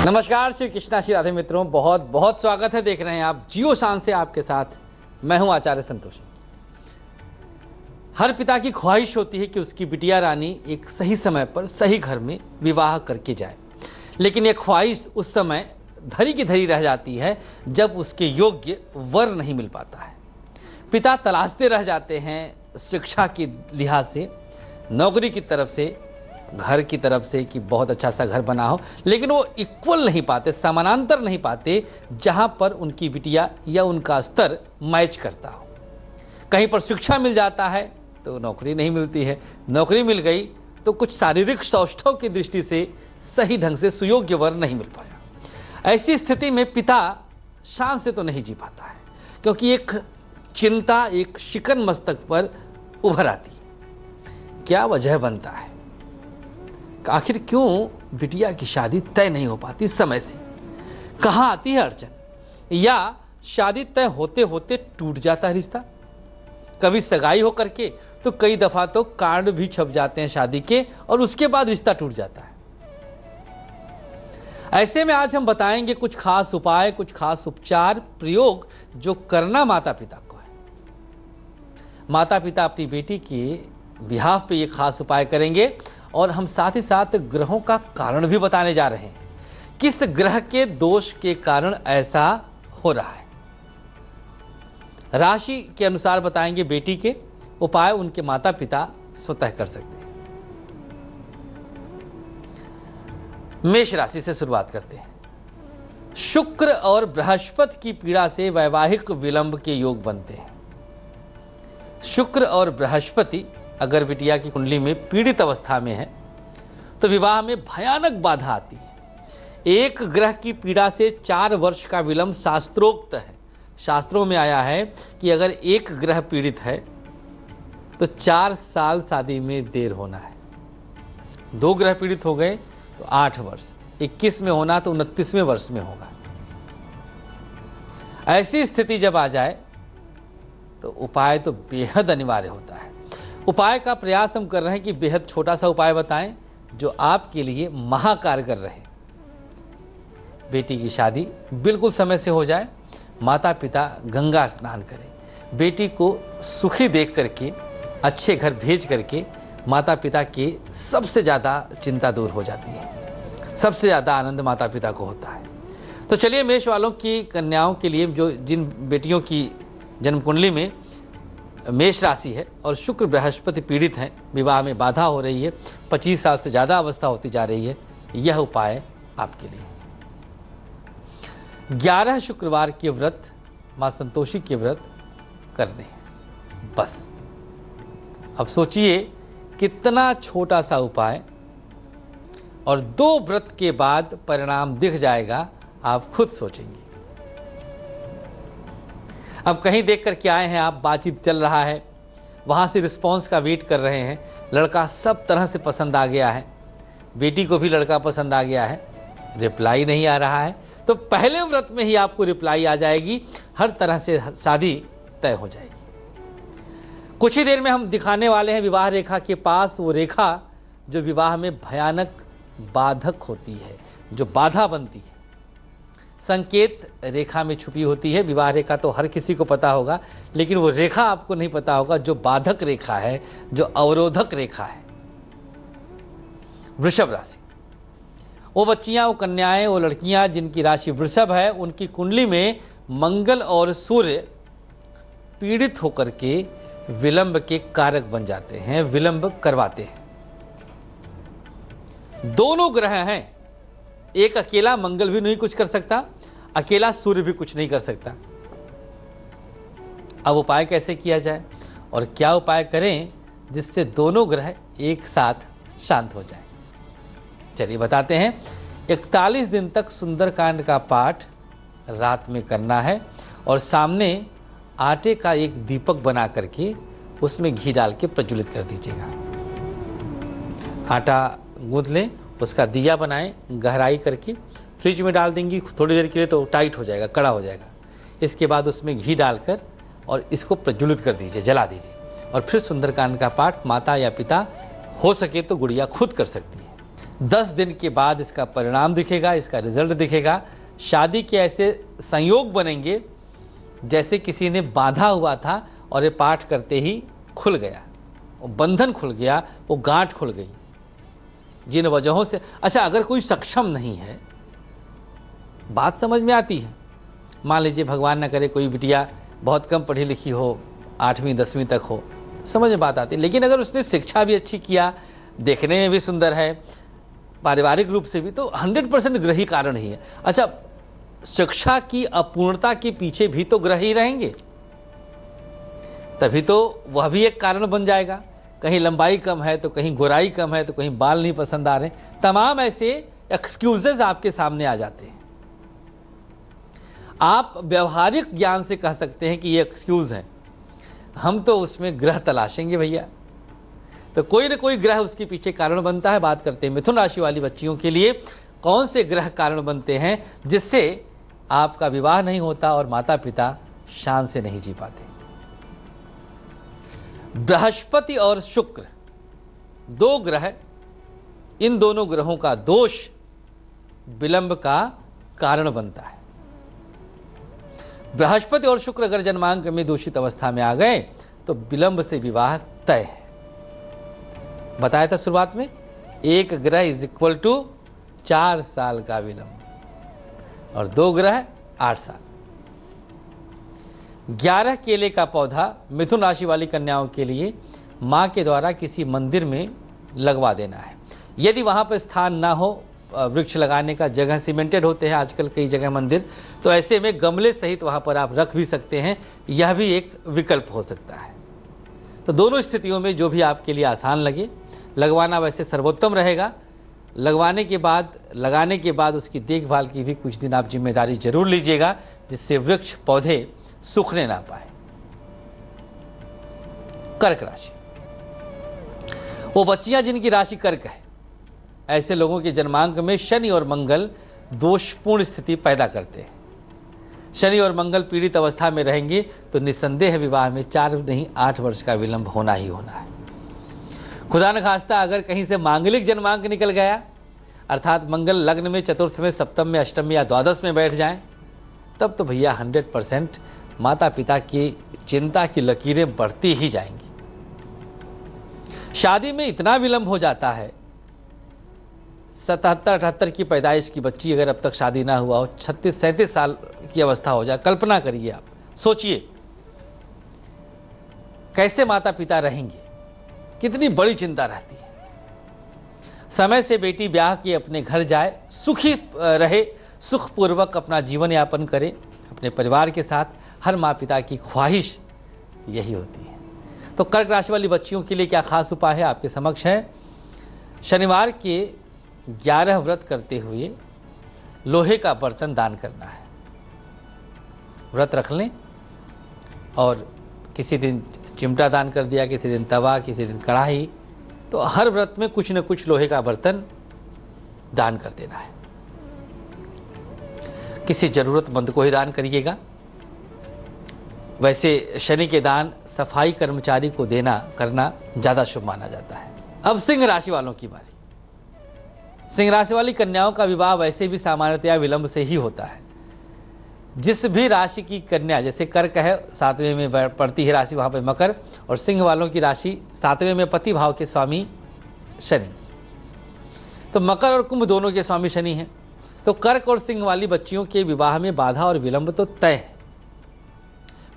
नमस्कार, श्री कृष्णा श्री राधे मित्रों, बहुत बहुत स्वागत है। देख रहे हैं आप जियो शान से आपके साथ मैं हूं आचार्य संतोषी। हर पिता की ख्वाहिश होती है कि उसकी बिटिया रानी एक सही समय पर सही घर में विवाह करके जाए, लेकिन यह ख्वाहिश उस समय धरी की धरी रह जाती है जब उसके योग्य वर नहीं मिल पाता है। पिता तलाशते रह जाते हैं शिक्षा की लिहाज से, नौकरी की तरफ से, घर की तरफ से कि बहुत अच्छा सा घर बना हो, लेकिन वो इक्वल नहीं पाते, समानांतर नहीं पाते जहाँ पर उनकी बिटिया या उनका स्तर मैच करता हो। कहीं पर शिक्षा मिल जाता है तो नौकरी नहीं मिलती है, नौकरी मिल गई तो कुछ शारीरिक सौष्ठव की दृष्टि से सही ढंग से सुयोग्य वर नहीं मिल पाया। ऐसी स्थिति में पिता शान से तो नहीं जी पाता है, क्योंकि एक चिंता, एक शिकन मस्तक पर उभर आती है। क्या वजह बनता है? आखिर क्यों बिटिया की शादी तय नहीं हो पाती समय से? कहाँ आती है अड़चन? या शादी तय होते होते टूट जाता है रिश्ता? कभी सगाई हो करके तो कई दफा तो कार्ड भी छप जाते हैं शादी के, और उसके बाद रिश्ता टूट जाता है। ऐसे में आज हम बताएंगे कुछ खास उपाय, कुछ खास उपचार प्रयोग जो करना माता पिता को है। माता पिता अपनी बेटी के बिहाफ पे ये खास उपाय करेंगे, और हम साथ ही साथ ग्रहों का कारण भी बताने जा रहे हैं, किस ग्रह के दोष के कारण ऐसा हो रहा है। राशि के अनुसार बताएंगे बेटी के उपाय, उनके माता पिता स्वतः कर सकते हैं। मेष राशि से शुरुआत करते हैं। शुक्र और बृहस्पति की पीड़ा से वैवाहिक विलंब के योग बनते हैं। शुक्र और बृहस्पति अगर बिटिया की कुंडली में पीड़ित अवस्था में है तो विवाह में भयानक बाधा आती है। एक ग्रह की पीड़ा से 4 वर्ष का विलंब शास्त्रोक्त है। शास्त्रों में आया है कि अगर एक ग्रह पीड़ित है तो 4 साल शादी में देर होना है। 2 ग्रह पीड़ित हो गए तो 8 वर्ष, 21 में होना तो 29वें वर्ष में होगा। ऐसी स्थिति जब आ जाए तो उपाय तो बेहद अनिवार्य होता है। उपाय का प्रयास हम कर रहे हैं कि बेहद छोटा सा उपाय बताएं जो आपके लिए महाकारगर रहे। बेटी की शादी बिल्कुल समय से हो जाए। माता पिता गंगा स्नान करें। बेटी को सुखी देख करके, अच्छे घर भेज करके माता पिता की सबसे ज़्यादा चिंता दूर हो जाती है। सबसे ज़्यादा आनंद माता पिता को होता है। तो चलिए, मेष वालों की कन्याओं के लिए, जो जिन बेटियों की जन्म कुंडली में मेष राशि है और शुक्र बृहस्पति पीड़ित हैं, विवाह में बाधा हो रही है, 25 साल से ज़्यादा अवस्था होती जा रही है, यह उपाय आपके लिए। 11 शुक्रवार के व्रत माँ संतोषी के व्रत करने हैं बस। अब सोचिए कितना छोटा सा उपाय, और 2 व्रत के बाद परिणाम दिख जाएगा, आप खुद सोचेंगे। अब कहीं देख कर के आए हैं आप, बातचीत चल रहा है, वहाँ से रिस्पॉन्स का वेट कर रहे हैं, लड़का सब तरह से पसंद आ गया है, बेटी को भी लड़का पसंद आ गया है, रिप्लाई नहीं आ रहा है, तो पहले व्रत में ही आपको रिप्लाई आ जाएगी, हर तरह से शादी तय हो जाएगी। कुछ ही देर में हम दिखाने वाले हैं विवाह रेखा के पास वो रेखा जो विवाह में भयानक बाधक होती है, जो बाधा बनती है। संकेत रेखा में छुपी होती है। विवाह रेखा तो हर किसी को पता होगा, लेकिन वो रेखा आपको नहीं पता होगा जो बाधक रेखा है, जो अवरोधक रेखा है। वृषभ राशि, वो बच्चियां, वो कन्याएं, वो लड़कियां जिनकी राशि वृषभ है, उनकी कुंडली में मंगल और सूर्य पीड़ित होकर के विलंब के कारक बन जाते हैं, विलंब करवाते हैं। दोनों ग्रह हैं, एक अकेला मंगल भी नहीं कुछ कर सकता, अकेला सूर्य भी कुछ नहीं कर सकता। अब उपाय कैसे किया जाए और क्या उपाय करें जिससे दोनों ग्रह एक साथ शांत हो जाए? चलिए बताते हैं। 41 दिन तक सुंदरकांड का पाठ रात में करना है, और सामने आटे का एक दीपक बना करके उसमें घी डाल के प्रज्वलित कर दीजिएगा। आटा गूंथ लें, उसका दिया बनाएं गहराई करके, फ्रिज में डाल देंगी थोड़ी देर के लिए तो टाइट हो जाएगा, कड़ा हो जाएगा। इसके बाद उसमें घी डालकर और इसको प्रज्वलित कर दीजिए, जला दीजिए, और फिर सुंदरकांड का पाठ माता या पिता, हो सके तो गुड़िया खुद कर सकती है, 10 दिन के बाद इसका परिणाम दिखेगा, इसका रिजल्ट दिखेगा। शादी के ऐसे संयोग बनेंगे जैसे किसी ने बांधा हुआ था और ये पाठ करते ही खुल गया, वो बंधन खुल गया, वो गांठ खुल गई जिन वजहों से। अच्छा, अगर कोई सक्षम नहीं है, बात समझ में आती है। मान लीजिए भगवान न करे कोई बिटिया बहुत कम पढ़ी लिखी हो, 8वीं 10वीं तक हो, समझ में बात आती है। लेकिन अगर उसने शिक्षा भी अच्छी किया, देखने में भी सुंदर है, पारिवारिक रूप से भी, तो 100% ग्रही कारण ही है। अच्छा, शिक्षा की अपूर्णता के पीछे भी तो ग्रह ही रहेंगे, तभी तो वह भी एक कारण बन जाएगा। कहीं लंबाई कम है तो कहीं गोराई कम है तो कहीं बाल नहीं पसंद आ रहे, तमाम ऐसे एक्सक्यूजेज आपके सामने आ जाते हैं। आप व्यवहारिक ज्ञान से कह सकते हैं कि ये एक्सक्यूज है, हम तो उसमें ग्रह तलाशेंगे भैया। तो कोई ना कोई ग्रह उसके पीछे कारण बनता है। बात करते हैं मिथुन राशि वाली बच्चियों के लिए कौन से ग्रह कारण बनते हैं जिससे आपका विवाह नहीं होता और माता पिता शान से नहीं जी पाते। बृहस्पति और शुक्र 2 ग्रह, इन दोनों ग्रहों का दोष विलंब का कारण बनता है। बृहस्पति और शुक्र अगर जन्मांक में दूषित अवस्था में आ गए तो विलंब से विवाह तय है। बताया था शुरुआत में, 1 ग्रह इज इक्वल टू 4 साल का विलंब और 2 ग्रह 8 साल। 11 केले का पौधा मिथुन राशि वाली कन्याओं के लिए मां के द्वारा किसी मंदिर में लगवा देना है। यदि वहां पर स्थान ना हो, वृक्ष लगाने का, जगह सीमेंटेड होते हैं आजकल कई जगह मंदिर, तो ऐसे में गमले सहित वहां पर आप रख भी सकते हैं, यह भी एक विकल्प हो सकता है। तो दोनों स्थितियों में जो भी आपके लिए आसान लगे, लगवाना वैसे सर्वोत्तम रहेगा। लगाने के बाद उसकी देखभाल की भी कुछ दिन आप जिम्मेदारी जरूर लीजिएगा, जिससे वृक्ष पौधे सूखने ना पाए। कर्क राशि, वो बच्चियां जिनकी राशि कर्क है, ऐसे लोगों के जन्मांक में शनि और मंगल दोषपूर्ण स्थिति पैदा करते हैं। शनि और मंगल पीड़ित अवस्था में रहेंगे तो निस्संदेह विवाह में 4 नहीं 8 वर्ष का विलंब होना ही होना है। खुदा न खास्ता अगर कहीं से मांगलिक जन्मांक निकल गया, अर्थात मंगल लग्न में, चतुर्थ में, सप्तम में, अष्टम में या द्वादश में बैठ जाएं, तब तो भैया 100% माता पिता की चिंता की लकीरें बढ़ती ही जाएंगी। शादी में इतना विलंब हो जाता है, 77-78 की पैदाइश की बच्ची अगर अब तक शादी ना हुआ हो, 36-37 साल की अवस्था हो जाए, कल्पना करिए, आप सोचिए कैसे माता पिता रहेंगे, कितनी बड़ी चिंता रहती है। समय से बेटी ब्याह के अपने घर जाए, सुखी रहे, सुखपूर्वक अपना जीवन यापन करे अपने परिवार के साथ, हर माँ पिता की ख्वाहिश यही होती है। तो कर्क राशि वाली बच्चियों के लिए क्या खास उपाय है आपके समक्ष है। शनिवार के 11 व्रत करते हुए लोहे का बर्तन दान करना है। व्रत रख लें और किसी दिन चिमटा दान कर दिया, किसी दिन तवा, किसी दिन कढ़ाई, तो हर व्रत में कुछ न कुछ लोहे का बर्तन दान कर देना है। किसी जरूरतमंद को ही दान करिएगा। वैसे शनि के दान सफाई कर्मचारी को करना ज़्यादा शुभ माना जाता है। अब सिंह राशि वालों की बारी। सिंह राशि वाली कन्याओं का विवाह वैसे भी सामान्यतया विलंब से ही होता है। जिस भी राशि की कन्या, जैसे कर्क है 7वें में पड़ती है राशि, वहाँ पर मकर, और सिंह वालों की राशि 7वें में पति भाव के स्वामी शनि, तो मकर और कुंभ दोनों के स्वामी शनि हैं। तो कर्क और सिंह वाली बच्चियों के विवाह में बाधा और विलंब तो तय है।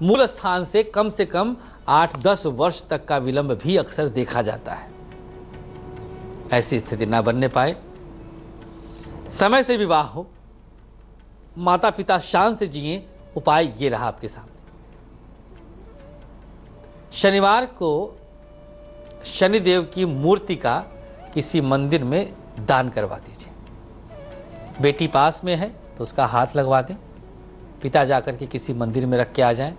मूल स्थान से कम 8-10 वर्ष तक का विलंब भी अक्सर देखा जाता है। ऐसी स्थिति ना बनने पाए, समय से विवाह हो, माता पिता शान से जिए, उपाय ये रहा आपके सामने। शनिवार को शनिदेव की मूर्ति का किसी मंदिर में दान करवा दीजिए। बेटी पास में है तो उसका हाथ लगवा दें, पिता जाकर के किसी मंदिर में रख के आ जाएं।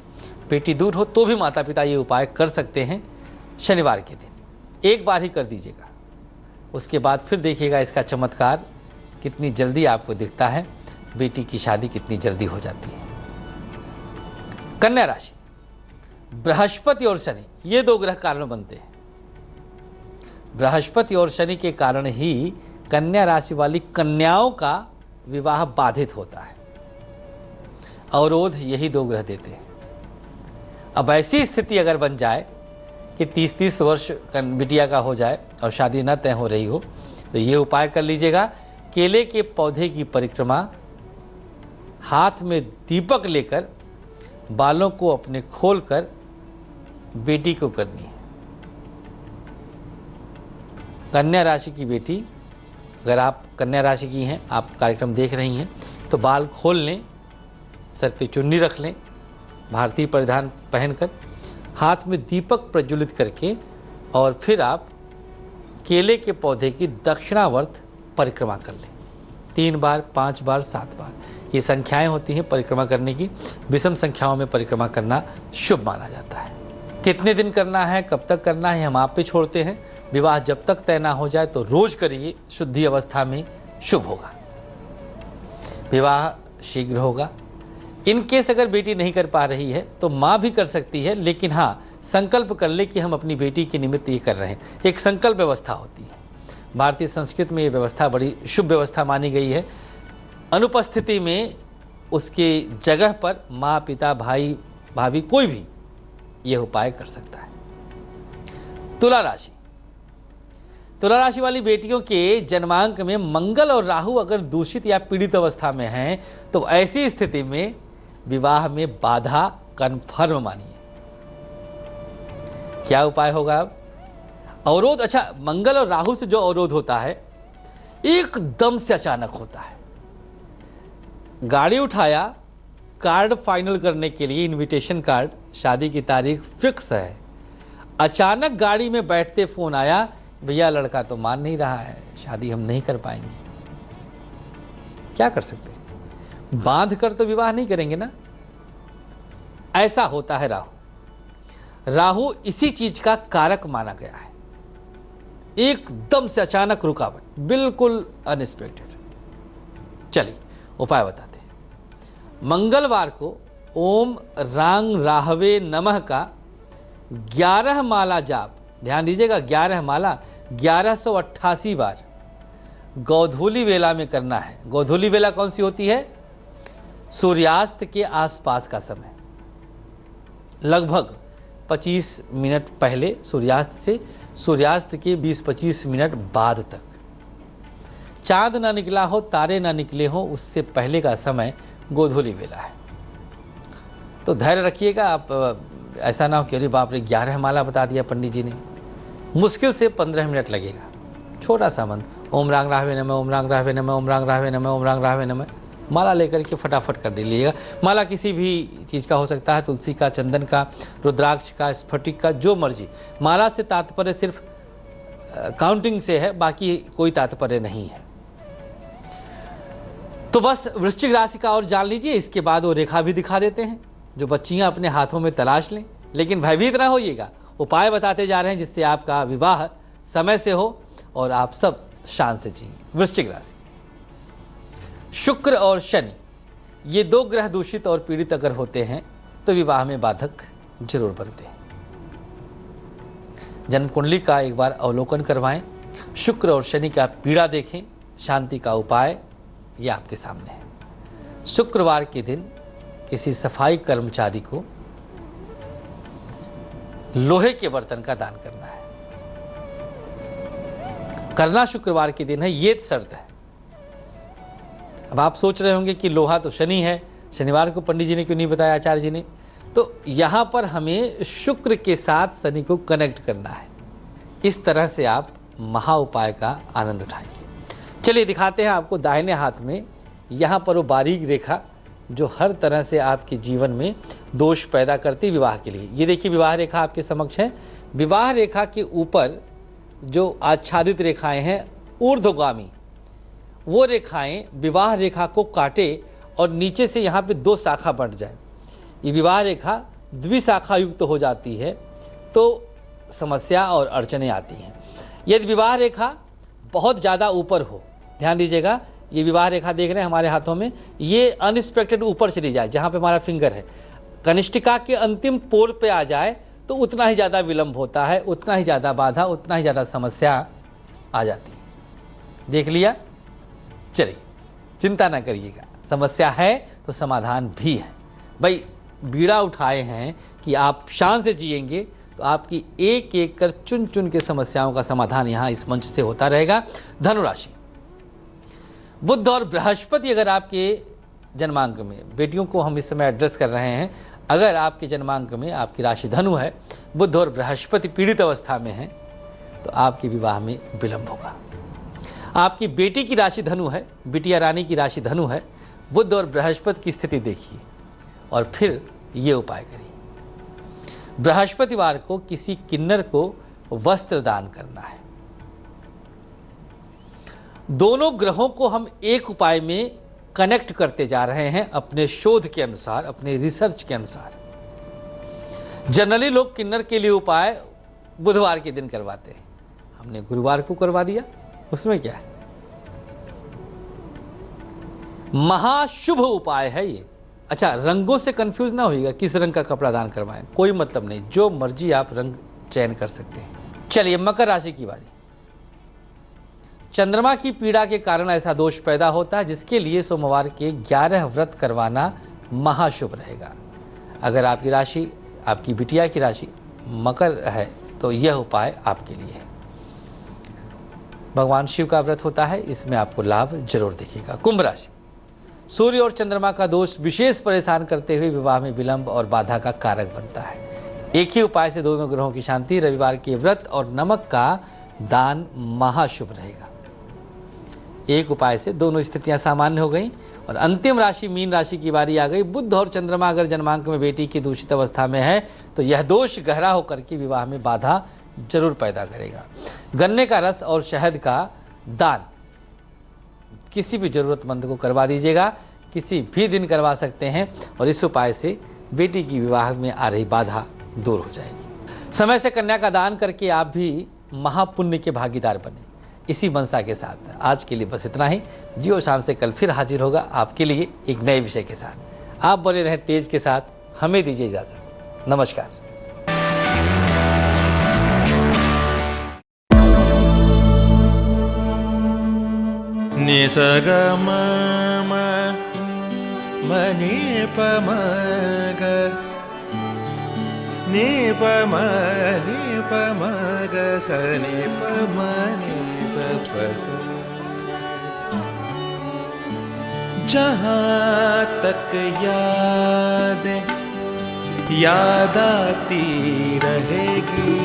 बेटी दूर हो तो भी माता पिता ये उपाय कर सकते हैं शनिवार के दिन। एक बार ही कर दीजिएगा, उसके बाद फिर देखिएगा इसका चमत्कार कितनी जल्दी आपको दिखता है, बेटी की शादी कितनी जल्दी हो जाती है। कन्या राशि, बृहस्पति और शनि ये 2 ग्रह कारण बनते हैं। बृहस्पति और शनि के कारण ही कन्या राशि वाली कन्याओं का विवाह बाधित होता है। अवरोध यही 2 ग्रह देते हैं। अब ऐसी स्थिति अगर बन जाए कि 30-30 वर्ष बिटिया का हो जाए और शादी न तय हो रही हो, तो ये उपाय कर लीजिएगा। केले के पौधे की परिक्रमा हाथ में दीपक लेकर बालों को अपने खोलकर बेटी को करनी है। कन्या राशि की बेटी, अगर आप कन्या राशि की हैं, आप कार्यक्रम देख रही हैं, तो बाल खोल लें, सर पे चुन्नी रख लें, भारतीय परिधान पहनकर, हाथ में दीपक प्रज्वलित करके, और फिर आप केले के पौधे की दक्षिणावर्त परिक्रमा कर लें। 3 बार, 5 बार, 7 बार, ये संख्याएं होती हैं परिक्रमा करने की। विषम संख्याओं में परिक्रमा करना शुभ माना जाता है। कितने दिन करना है, कब तक करना है, हम आप पे छोड़ते हैं। विवाह जब तक तय ना हो जाए तो रोज करिए, शुद्धि अवस्था में शुभ होगा। विवाह शीघ्र होगा। इन केस अगर बेटी नहीं कर पा रही है तो माँ भी कर सकती है, लेकिन हाँ, संकल्प कर ले कि हम अपनी बेटी के निमित्त ये कर रहे हैं। एक संकल्प व्यवस्था होती है। भारतीय संस्कृति में ये व्यवस्था बड़ी शुभ व्यवस्था मानी गई है। अनुपस्थिति में उसके जगह पर माँ, पिता, भाई, भाभी, कोई भी यह उपाय कर सकता है। तुला राशि। तुला राशि वाली बेटियों के जन्मांक में मंगल और राहु अगर दूषित या पीड़ित अवस्था में हैं, तो ऐसी स्थिति में विवाह में बाधा कन्फर्म मानिए। क्या उपाय होगा अब? अवरोध, अच्छा, मंगल और राहु से जो अवरोध होता है एकदम से अचानक होता है। गाड़ी उठाया, कार्ड फाइनल करने के लिए, इनविटेशन कार्ड, शादी की तारीख फिक्स है, अचानक गाड़ी में बैठते फोन आया, भैया लड़का तो मान नहीं रहा है, शादी हम नहीं कर पाएंगे। क्या कर सकते हैं? बांध कर तो विवाह नहीं करेंगे ना। ऐसा होता है राहु। राहु इसी चीज का कारक माना गया है। एकदम से अचानक रुकावट, बिल्कुल अनएक्सपेक्टेड। चलिए उपाय बताते हैं। मंगलवार को ओम रांग राहवे नमः का 11 माला जाप, ध्यान दीजिएगा, 11 माला 1188 बार गोधूली वेला में करना है। गोधूली वेला कौन सी होती है? सूर्यास्त के आसपास का समय, लगभग 25 मिनट पहले सूर्यास्त से सूर्यास्त के 20-25 मिनट बाद तक। चांद ना निकला हो, तारे ना निकले हो, उससे पहले का समय गोधूली वेला है। तो धैर्य रखिएगा आप, ऐसा ना हो कि अरे बाप रे 11 माला बता दिया पंडित जी ने। मुश्किल से 15 मिनट लगेगा। छोटा सा मंत्र, ओम रांग राहवे नमः, ओम रांग राहवे नमः, ओम रांग राहवे नमः, ओम रांग राहवे नमः, माला लेकर के फटाफट कर दे लीजिएगा। माला किसी भी चीज़ का हो सकता है, तुलसी का, चंदन का, रुद्राक्ष का, स्फटिक का, जो मर्जी। माला से तात्पर्य सिर्फ काउंटिंग से है, बाकी कोई तात्पर्य नहीं है। तो बस वृश्चिक राशि का और जान लीजिए, इसके बाद वो रेखा भी दिखा देते हैं, जो बच्चियां अपने हाथों में तलाश लें। लेकिन भयभीत ना होइएगा, उपाय बताते जा रहे हैं जिससे आपका विवाह समय से हो और आप सब शान से जिए। वृश्चिक राशि, शुक्र और शनि, ये 2 ग्रह दूषित और पीड़ित अगर होते हैं तो विवाह में बाधक जरूर बनते हैं। जन्म कुंडली का एक बार अवलोकन करवाएं, शुक्र और शनि का पीड़ा देखें, शांति का उपाय ये आपके सामने है। शुक्रवार के दिन किसी सफाई कर्मचारी को लोहे के बर्तन का दान करना है। करना शुक्रवार के दिन है, ये शर्त है। अब आप सोच रहे होंगे कि लोहा तो शनि है, शनिवार को पंडित जी ने क्यों नहीं बताया, आचार्य जी ने? तो यहाँ पर हमें शुक्र के साथ शनि को कनेक्ट करना है। इस तरह से आप महा उपाय का आनंद उठाएंगे। चलिए दिखाते हैं आपको दाहिने हाथ में, यहाँ पर वो बारीक रेखा जो हर तरह से आपके जीवन में दोष पैदा करती विवाह के लिए। ये देखिए विवाह रेखा आपके समक्ष है। विवाह रेखा के ऊपर जो आच्छादित रेखाएं हैं ऊर्ध्वगामी, वो रेखाएं विवाह रेखा को काटे और नीचे से यहाँ पे 2 शाखा बढ़ जाए। ये विवाह रेखा द्विशाखा युक्त हो जाती है तो समस्या और अड़चने आती हैं। यदि विवाह रेखा बहुत ज़्यादा ऊपर हो, ध्यान दीजिएगा, ये विवाह रेखा देख रहे हैं हमारे हाथों में, ये अनएक्सपेक्टेड ऊपर चली जाए, जहाँ पे हमारा फिंगर है, कनिष्ठिका के अंतिम पोर पे आ जाए तो उतना ही ज़्यादा विलंब होता है, उतना ही ज़्यादा बाधा, उतना ही ज़्यादा समस्या आ जाती है। देख लिया? चलिए, चिंता ना करिएगा, समस्या है तो समाधान भी है। भाई बीड़ा उठाए हैं कि आप शान से जिएंगे तो आपकी एक एक कर चुन चुन के समस्याओं का समाधान यहाँ इस मंच से होता रहेगा। धनुराशि, बुध और बृहस्पति अगर आपके जन्मांक में, बेटियों को हम इस समय एड्रेस कर रहे हैं, अगर आपके जन्मांक में आपकी राशि धनु है, बुध और बृहस्पति पीड़ित अवस्था में हैं, तो आपके विवाह में विलंब होगा। आपकी बेटी की राशि धनु है, बिटिया रानी की राशि धनु है, बुध और बृहस्पति की स्थिति देखिए और फिर ये उपाय करिए। बृहस्पतिवार को किसी किन्नर को वस्त्र दान करना है। दोनों ग्रहों को हम एक उपाय में कनेक्ट करते जा रहे हैं अपने शोध के अनुसार, अपने रिसर्च के अनुसार। जनरली लोग किन्नर के लिए उपाय बुधवार के दिन करवाते हैं, हमने गुरुवार को करवा दिया, उसमें क्या है? महाशुभ उपाय है ये। अच्छा, रंगों से कंफ्यूज ना होइएगा, किस रंग का कपड़ा दान करवाएं, कोई मतलब नहीं, जो मर्जी आप रंग चयन कर सकते हैं। चलिए, मकर राशि की बारी। चंद्रमा की पीड़ा के कारण ऐसा दोष पैदा होता है जिसके लिए सोमवार के 11 व्रत करवाना महाशुभ रहेगा। अगर आपकी राशि, आपकी बिटिया की राशि मकर है तो यह उपाय आपके लिए है। भगवान शिव का व्रत होता है, इसमें आपको लाभ जरूर दिखेगा। कुंभ राशि, सूर्य और चंद्रमा का दोष विशेष परेशान करते हुए विवाह में विलंब और बाधा का कारक बनता है। एक ही उपाय से दोनों ग्रहों की शांति, रविवार के व्रत और नमक का दान महाशुभ रहेगा। एक उपाय से दोनों स्थितियां सामान्य हो गई। और अंतिम राशि मीन राशि की बारी आ गई। बुध और चंद्रमा अगर जन्मांक में बेटी की दूषित अवस्था में है तो यह दोष गहरा होकर के विवाह में बाधा जरूर पैदा करेगा। गन्ने का रस और शहद का दान किसी भी जरूरतमंद को करवा दीजिएगा, किसी भी दिन करवा सकते हैं और इस उपाय से बेटी की विवाह में आ रही बाधा दूर हो जाएगी। समय से कन्या का दान करके आप भी महापुण्य के भागीदार बने। इसी मनसा के साथ आज के लिए बस इतना ही। जियो शान से कल फिर हाजिर होगा आपके लिए एक नए विषय के साथ। आप बने रहें तेज के साथ, हमें दीजिए इजाजत। नमस्कार। निसग म नि प म ग नि प म ग स नि प म नि स प स। जहाँ तक याद आती रहेगी